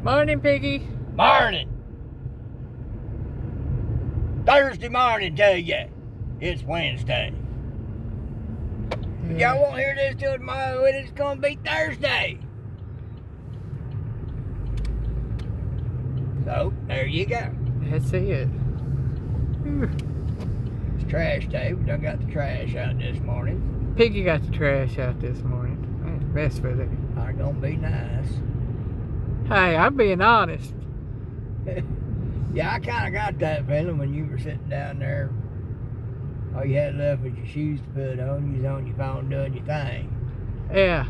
Morning, Piggy. Morning. Thursday morning to you. It's Wednesday. Yeah. Y'all won't hear this till tomorrow, and it's gonna be Thursday. So, there you go. That's it. It's trash day. We done got the trash out this morning. Piggy got the trash out this morning. I ain't mess with it. I'm gonna be nice. Hey, I'm being honest. Yeah, I kind of got that feeling when you were sitting down there. All you had left was your shoes to put on. You was on your phone doing your thing. Yeah.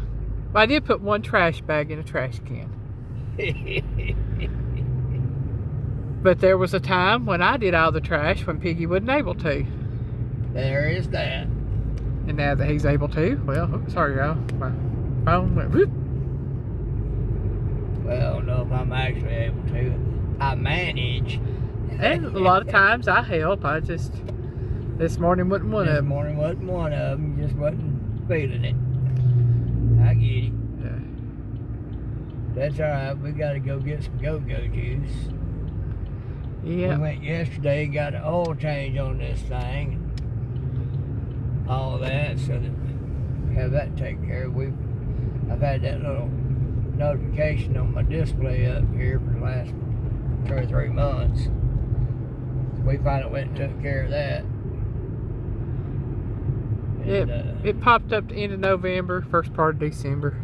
But I did put one trash bag in a trash can. But there was a time when I did all the trash when Piggy wasn't able to. There is that. And now that he's able to, well, sorry y'all, my phone went whoop. Well, I don't know if I'm actually able to. I manage. And a lot of times I help. This morning wasn't one of them. This morning wasn't one of them. You just wasn't feeling it. I get it. Yeah. That's all right. We got to go get some go-go juice. Yeah. We went yesterday, got an oil change on this thing. And all that, so that we have that taken care of. I've had that little notification on my display up here for the last 2 or 3 months. We finally went and took care of that. And, It popped up the end of November, first part of December.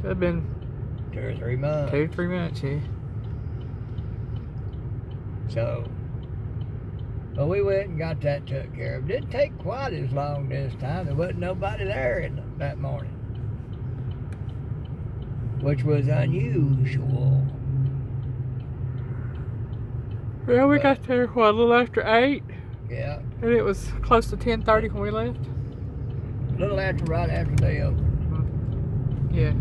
So it's been 2 or 3 months. 2 or 3 months, yeah. So, but we went and got that took care of. Didn't take quite as long this time. There wasn't nobody there that morning, which was unusual. Well, we got there, a little after 8? Yeah. And it was close to 10:30 when we left. A little after, right after they opened. Yeah.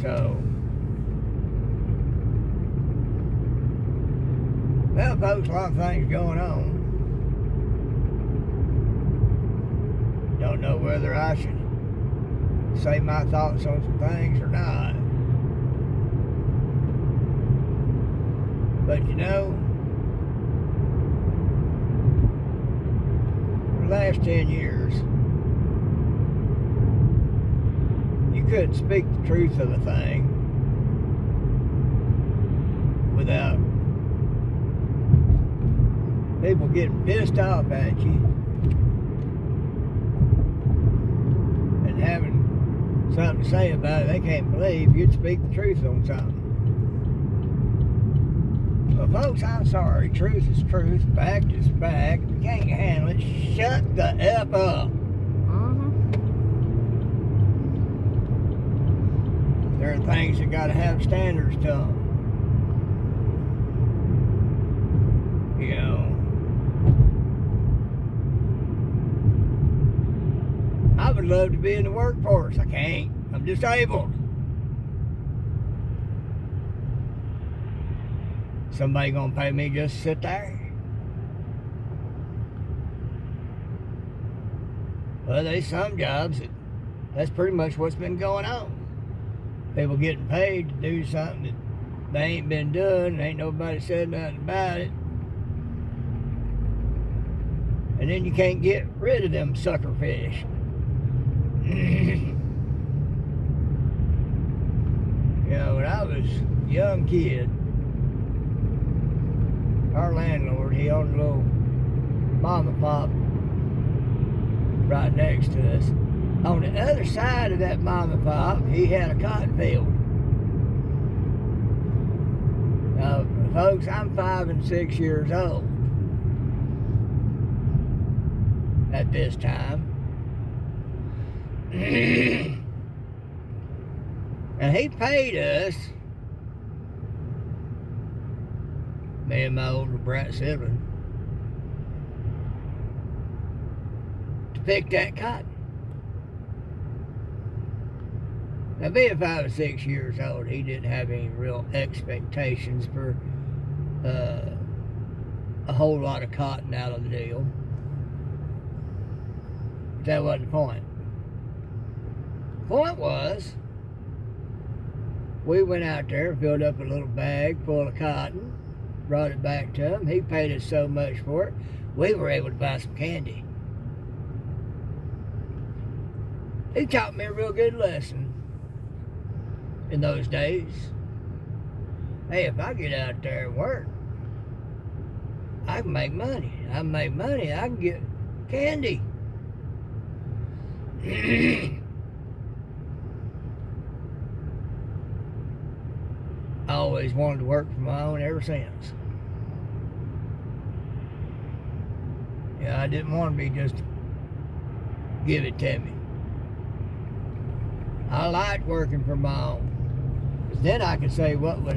So, well, folks, a lot of things going on. Don't know whether I should say my thoughts on some things or not. But you know, for the last 10 years, you couldn't speak the truth of a thing without people getting pissed off at you and having something to say about it. They can't believe you'd speak the truth on something. Well, folks, I'm sorry. Truth is truth. Fact is fact. If you can't handle it, shut the F up. There are things that got to have standards to them. You know, I would love to be in the workforce. I can't. I'm disabled. Somebody gonna pay me just to sit there? Well, there's some jobs that's pretty much what's been going on. People getting paid to do something that they ain't been doing. Ain't nobody said nothing about it. And then you can't get rid of them sucker fish. You know, when I was a young kid, our landlord, he owned a little mom and pop right next to us. On the other side of that mom and pop, he had a cotton field. Now, folks, I'm 5 and 6 years old at this time. And he paid us, me and my older brat sibling, to pick that cotton. Now, being 5 or 6 years old, he didn't have any real expectations for a whole lot of cotton out of the deal. But that wasn't the point. The point was, We went out there, filled up a little bag full of cotton, brought it back to him. He paid us so much for it, we were able to buy some candy. He taught me a real good lesson in those days. Hey, if I get out there and work, I can make money. I can make money, I can get candy. I always wanted to work for my own ever since. Yeah, I didn't want to be just give it to me. I liked working for my own. 'Cause then I could say what would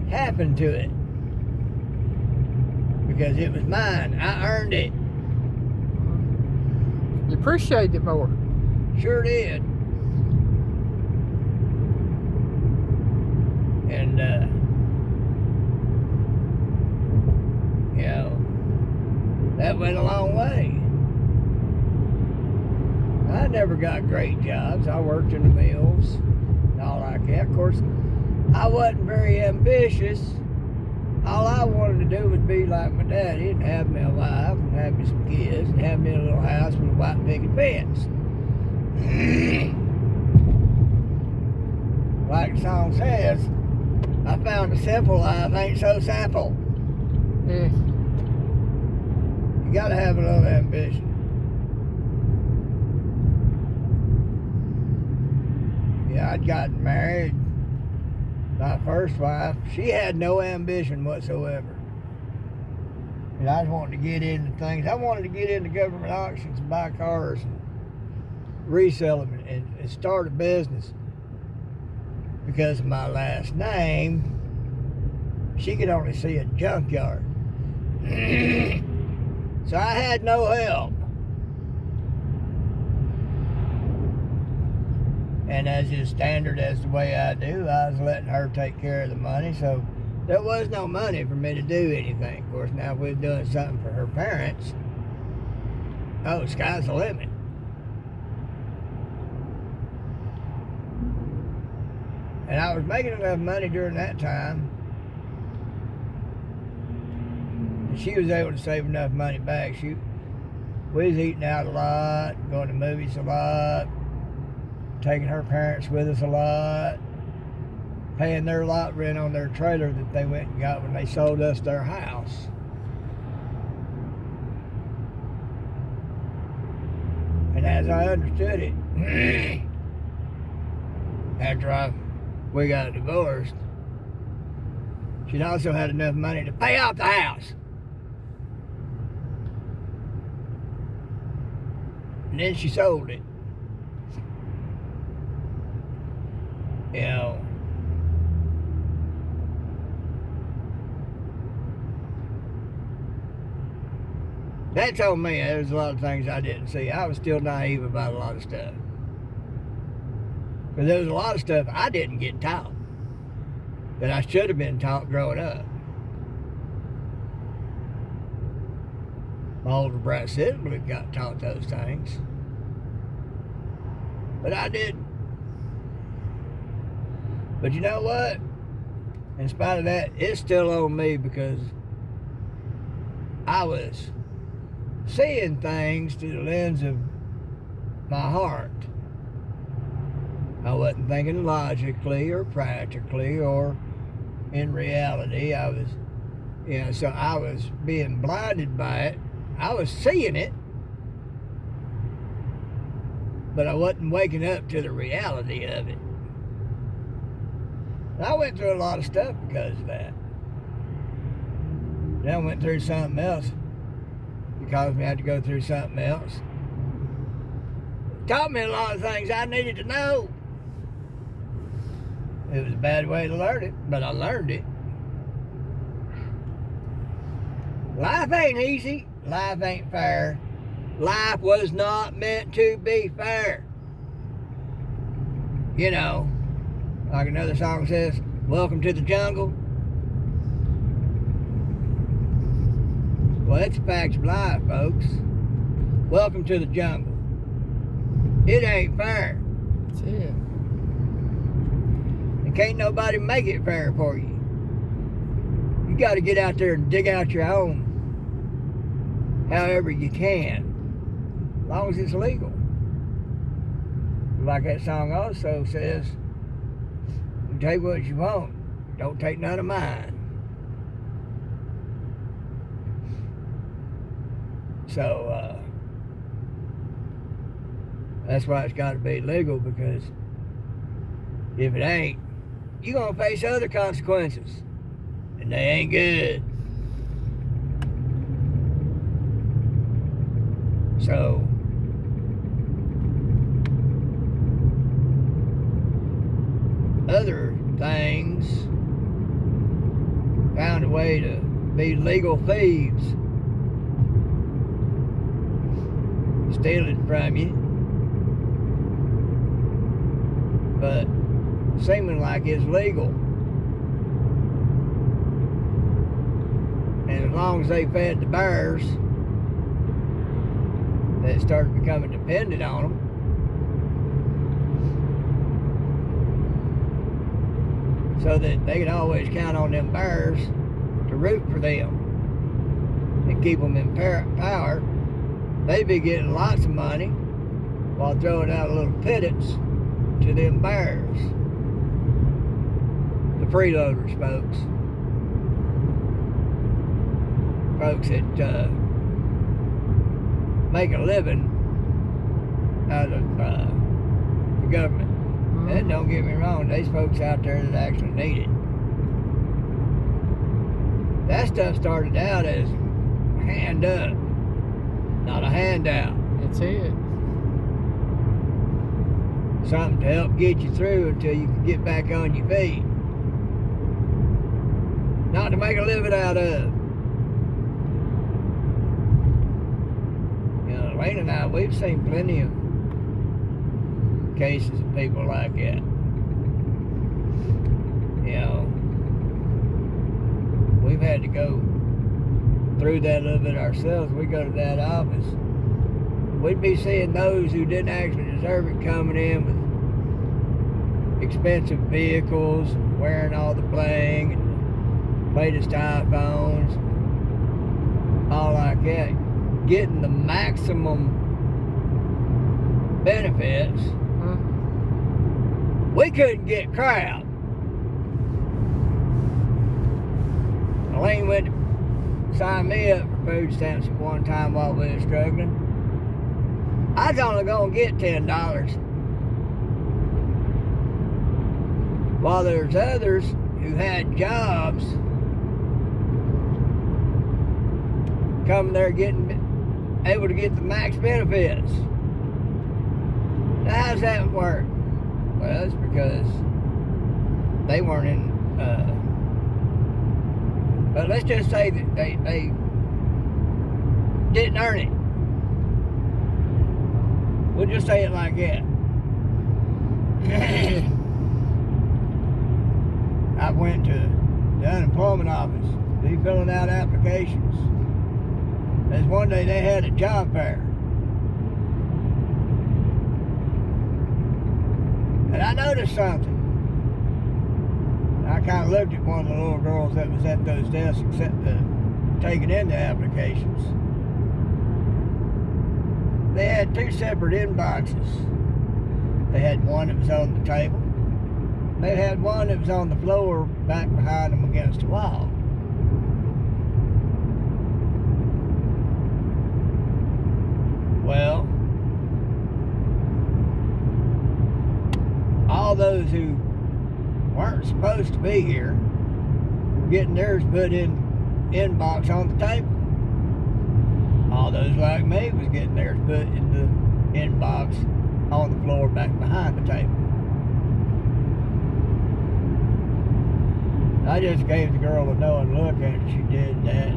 happen to it. Because it was mine. I earned it. You appreciate it more. Sure did. And, you know, that went a long way. I never got great jobs. I worked in the mills and all like that. Of course, I wasn't very ambitious. All I wanted to do was be like my daddy and have me a wife and have me some kids and have me a little house with a white picket fence. Like the song says, I found a simple life ain't so simple. Yeah. You gotta have a little ambition. Yeah, I'd gotten married. My first wife, she had no ambition whatsoever. And I just wanted to get into things. I wanted to get into government auctions and buy cars and resell them and start a business. Because of my last name, she could only see a junkyard. So I had no help. And as is standard as the way I do, I was letting her take care of the money. So there was no money for me to do anything. Of course, now if we was doing something for her parents, oh, sky's the limit. And I was making enough money during that time. And she was able to save enough money back. We was eating out a lot, going to movies a lot, taking her parents with us a lot, paying their lot rent on their trailer that they went and got when they sold us their house. And as I understood it, after we got divorced, she'd also had enough money to pay off the house. And then she sold it. You know, that told me there's a lot of things I didn't see. I was still naive about a lot of stuff. But there was a lot of stuff I didn't get taught that I should have been taught growing up. My older brother sibling got taught those things. But I didn't. But you know what? In spite of that, it's still on me because I was seeing things through the lens of my heart. I wasn't thinking logically or practically or in reality. I was, so I was being blinded by it. I was seeing it, but I wasn't waking up to the reality of it. And I went through a lot of stuff because of that. Then I went through something else. It caused me to have to go through something else. It taught me a lot of things I needed to know. It was a bad way to learn it, but I learned it. Life ain't easy. Life ain't fair. Life was not meant to be fair. You know, like another song says, welcome to the jungle. Well, it's a fact of life, folks. Welcome to the jungle. It ain't fair. That's it. And And can't nobody make it fair for you. You got to get out there and dig out your own however you can, as long as it's legal. Like that song also says, you take what you want, don't take none of mine. So that's why it's got to be legal, because if it ain't, you're going to face other consequences, and they ain't good. So other things found a way to be legal thieves, stealing from you, but seeming like it's legal. And as long as they fed the bears that started becoming dependent on them, so that they could always count on them bears to root for them and keep them in power, they'd be getting lots of money while throwing out little pittance to them bears. The freeloaders, folks. Folks that make a living out of the government. And don't get me wrong, there's folks out there that actually need it. That stuff started out as a hand up, not a handout. That's it. Something to help get you through until you can get back on your feet. Not to make a living out of. You know, Lane and I, we've seen plenty of cases of people like that. You know, we've had to go through that a little bit ourselves. We go to that office, we'd be seeing those who didn't actually deserve it coming in with expensive vehicles and wearing all the bling and latest iPhones, all like that, getting the maximum benefits. We couldn't get crap. Elaine went to sign me up for food stamps at one time while we were struggling. I was only going to get $10. While there's others who had jobs coming there able to get the max benefits. Now, how's that work? Well, it's because they weren't in, but let's just say that they didn't earn it. We'll just say it like that. I went to the unemployment office, be filling out applications. There's one day they had a job fair. And I noticed something. I kind of looked at one of the little girls that was at those desks taking in the applications. They had two separate inboxes. They had one that was on the table. They had one that was on the floor back behind them against the wall. Well, all those who weren't supposed to be here were getting theirs put in inbox on the table. All those like me was getting theirs put in the inbox on the floor back behind the table. I just gave the girl a knowing look after she did that.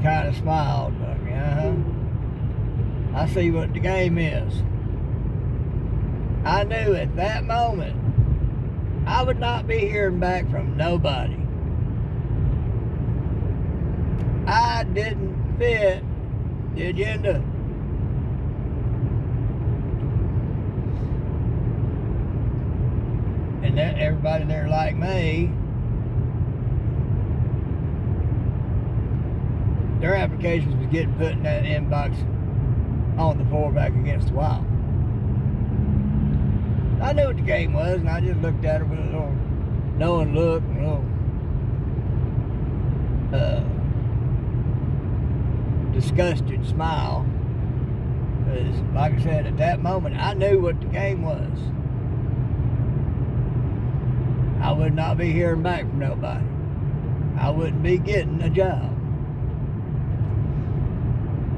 Kind of smiled, like, I see what the game is. I knew at that moment I would not be hearing back from nobody. I didn't fit the agenda. and everybody there like me, their applications was getting put in that inbox on the floor back against the wall. I knew what the game was, and I just looked at it with a little knowing look, and a little disgusted smile. Because, like I said, at that moment, I knew what the game was. I would not be hearing back from nobody. I wouldn't be getting a job.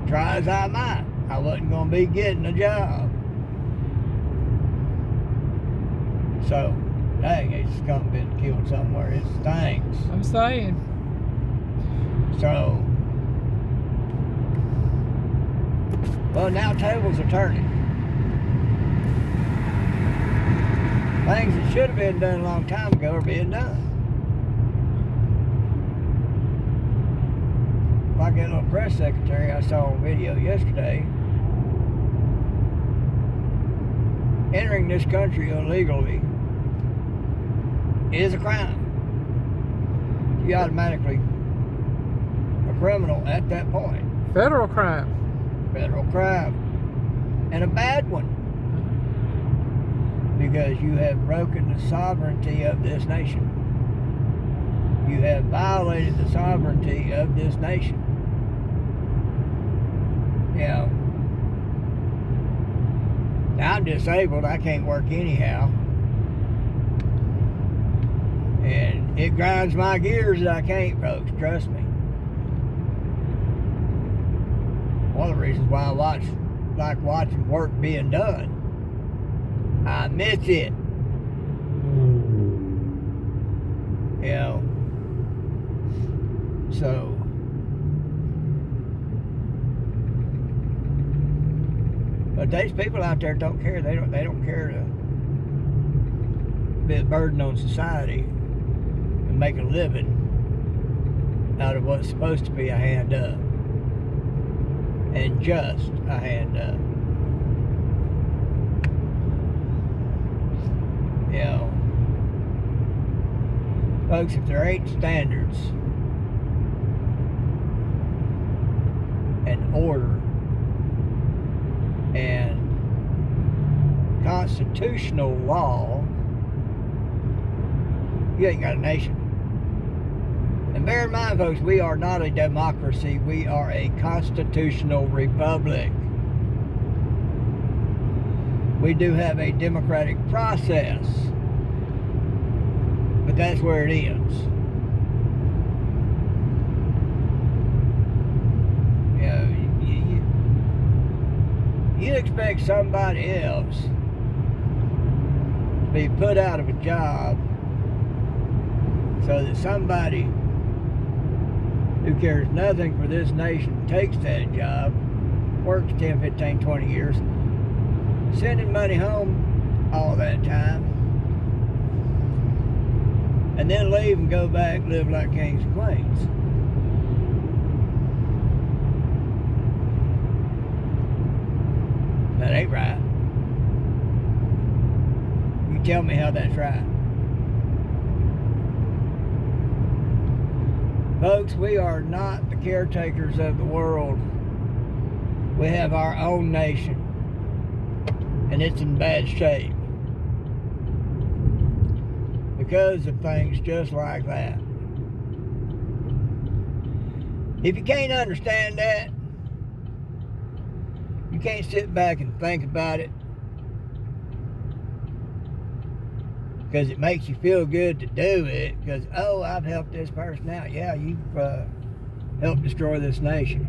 Try as I might, I wasn't going to be getting a job. So, dang, it's skunk been killed somewhere. It stinks. I'm saying. So, well, now tables are turning. Things that should have been done a long time ago are being done. Like that little press secretary I saw on video yesterday, entering this country illegally is a crime. You automatically a criminal at that point. Federal crime. Federal crime. And a bad one. Because you have broken the sovereignty of this nation. You have violated the sovereignty of this nation. You know, now I'm disabled, I can't work anyhow. And it grinds my gears that I can't, folks, trust me. One of the reasons why I like watching work being done. I miss it. You know. So but these people out there don't care. They don't care to be a burden on society and make a living out of what's supposed to be a hand up. And just a hand up. You know, folks, if there ain't standards and order and constitutional law, you ain't got a nation. And bear in mind, folks, we are not a democracy. We are a constitutional republic. We do have a democratic process, but that's where it ends. You know, you expect somebody else to be put out of a job so that somebody who cares nothing for this nation takes that job, works 10, 15, 20 years, sending money home all that time, and then leave and go back, live like kings and queens. That ain't right. You tell me how that's right. Folks, we are not the caretakers of the world. We have our own nation, and it's in bad shape because of things just like that. If you can't understand that, you can't sit back and think about it, because it makes you feel good to do it, because, oh, I've helped this person out. Yeah, you've helped destroy this nation.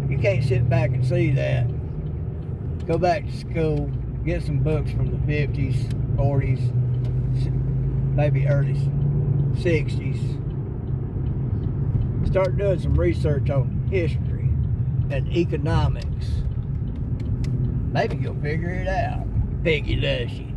You can't sit back and see that. Go back to school, get some books from the 50s, 40s, maybe early 60s. Start doing some research on history and economics. Maybe you'll figure it out. Piggy loves you.